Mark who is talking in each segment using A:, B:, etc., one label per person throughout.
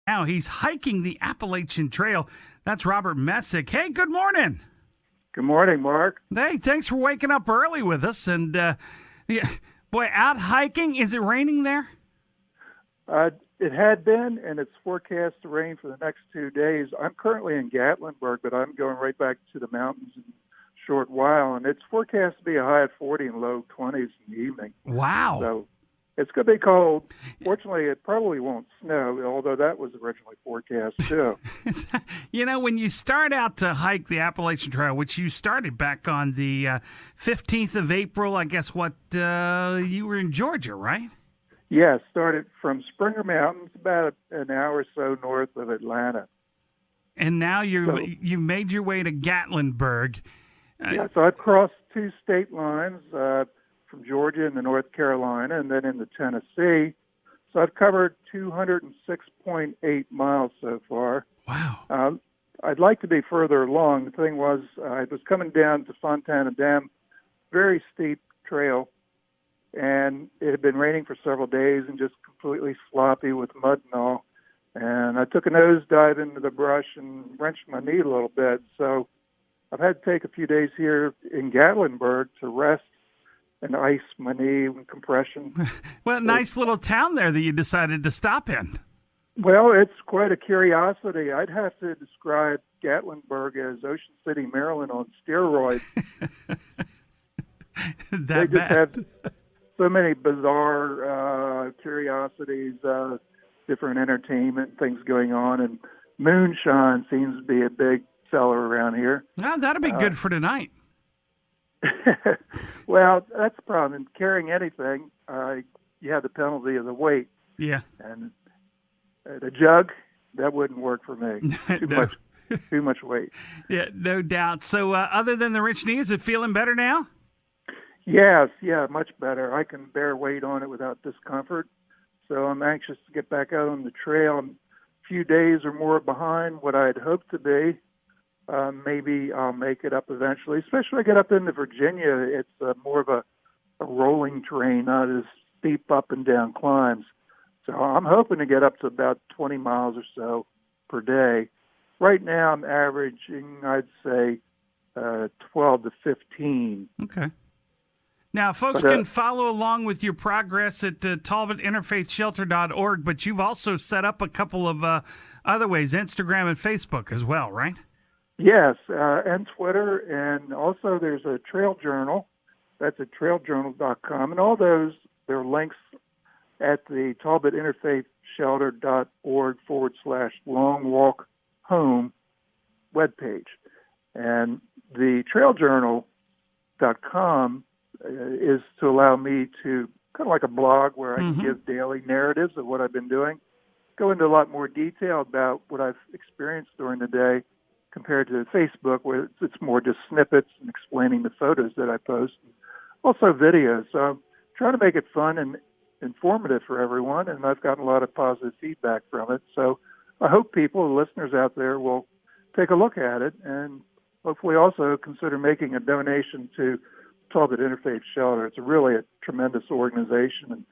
A: Now he's hiking the Appalachian Trail. That's Robert Messick. Hey, good morning.
B: Good morning, Mark.
A: Hey, thanks for waking up early with us. And, yeah, boy, out hiking, is it raining there?
B: It had been, and it's forecast to rain for the next 2 days. I'm currently in Gatlinburg, but I'm going right back to the mountains in a short while, and it's forecast to be a high of 40 and low 20s in the evening.
A: Wow.
B: So it's going to be cold. Fortunately, it probably won't snow, although that was originally forecast too.
A: When you start out to hike the Appalachian Trail, which you started back on the 15th of April, I guess you were in Georgia, right?
B: Yeah, started from Springer Mountains, about an hour or so north of Atlanta.
A: And now you've made your way to Gatlinburg.
B: So I've crossed two state lines from Georgia into North Carolina and then into Tennessee. So I've covered 206.8 miles so far.
A: Wow.
B: I'd like to be further along. The thing was, I was coming down to Fontana Dam, very steep trail, and it had been raining for several days and just completely sloppy with mud and all. And I took a nosedive into the brush and wrenched my knee a little bit. So I've had to take a few days here in Gatlinburg to rest and ice my knee and compression.
A: Well, nice little town there that you decided to stop in.
B: Well, it's quite a curiosity. I'd have to describe Gatlinburg as Ocean City, Maryland on steroids. They just have so many bizarre curiosities, different entertainment things going on, and moonshine seems to be a big seller around here.
A: Well, that'll be good for tonight.
B: Well, that's the problem. Carrying anything, you have the penalty of the weight.
A: Yeah.
B: And the jug, that wouldn't work for me. Too much weight.
A: Yeah, no doubt. So other than the wrenched knee, is it feeling better now?
B: Yes, much better. I can bear weight on it without discomfort. So I'm anxious to get back out on the trail. I'm a few days or more behind what I'd hoped to be. Maybe I'll make it up eventually, especially when I get up into Virginia. It's more of a rolling terrain, not as steep up and down climbs. So I'm hoping to get up to about 20 miles or so per day. Right now I'm averaging, I'd say, 12 to 15.
A: Okay. Now, folks can follow along with your progress at TalbotInterfaithShelter.org, but you've also set up a couple of other ways, Instagram and Facebook as well, right?
B: Yes, and Twitter, and also there's a trail journal. That's at trailjournal.com, and all those, there are links at the TalbotInterfaithShelter.org/long walk home webpage. And the trailjournal.com is to allow me to, kind of like a blog where I can give daily narratives of what I've been doing, go into a lot more detail about what I've experienced during the day compared to Facebook, where it's more just snippets and explaining the photos that I post, and also videos. So I'm trying to make it fun and informative for everyone, and I've gotten a lot of positive feedback from it. So I hope people, the listeners out there, will take a look at it and hopefully also consider making a donation to Talbot Interfaith Shelter. It's really a tremendous organization and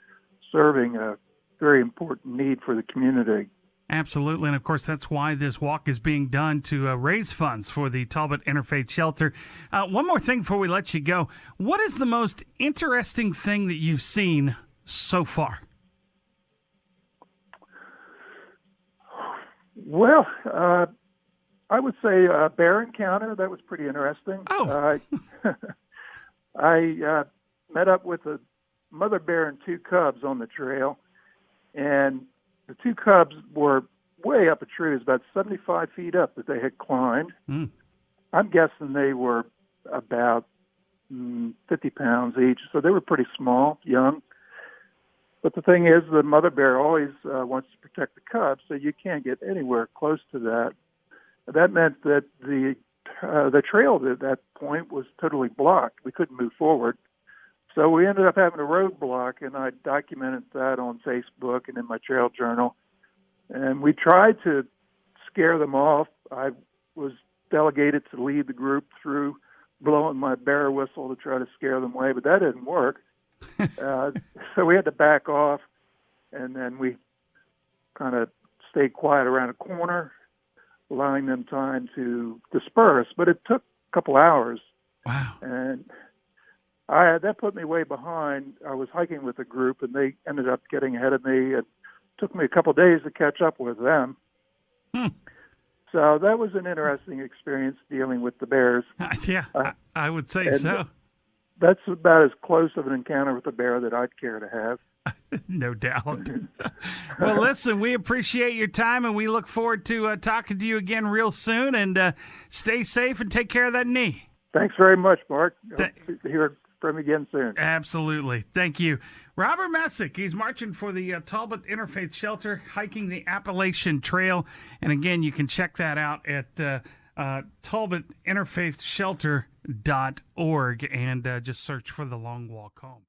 B: serving a very important need for the community.
A: Absolutely, and of course that's why this walk is being done, to raise funds for the Talbot Interfaith Shelter. One more thing before we let you go. What is the most interesting thing that you've seen so far?
B: Well, I would say a bear encounter. That was pretty interesting.
A: Oh.
B: I met up with a mother bear and two cubs on the trail, and the two cubs were way up a tree. It was about 75 feet up that they had climbed. I'm guessing they were about 50 pounds each, so they were pretty small, young. But the thing is, the mother bear always wants to protect the cubs, so you can't get anywhere close to that. That meant that the trail at that point was totally blocked. We couldn't move forward. So we ended up having a roadblock, and I documented that on Facebook and in my trail journal. And we tried to scare them off. I was delegated to lead the group through blowing my bear whistle to try to scare them away, but that didn't work. So we had to back off, and then we kind of stayed quiet around a corner, allowing them time to disperse. But it took a couple hours.
A: Wow.
B: And that put me way behind. I was hiking with a group, and they ended up getting ahead of me. It took me a couple of days to catch up with them. So that was an interesting experience dealing with the bears.
A: Yeah, I would say so.
B: That's about as close of an encounter with a bear that I'd care to have.
A: No doubt. Well, listen, we appreciate your time, and we look forward to talking to you again real soon. And stay safe and take care of that knee.
B: Thanks very much, Mark. Hope to hear from you again soon.
A: Absolutely. Thank you. Robert Messick, he's marching for the Talbot Interfaith Shelter, hiking the Appalachian Trail. And again, you can check that out at TalbotInterfaithShelter.org and just search for the Long Walk Home.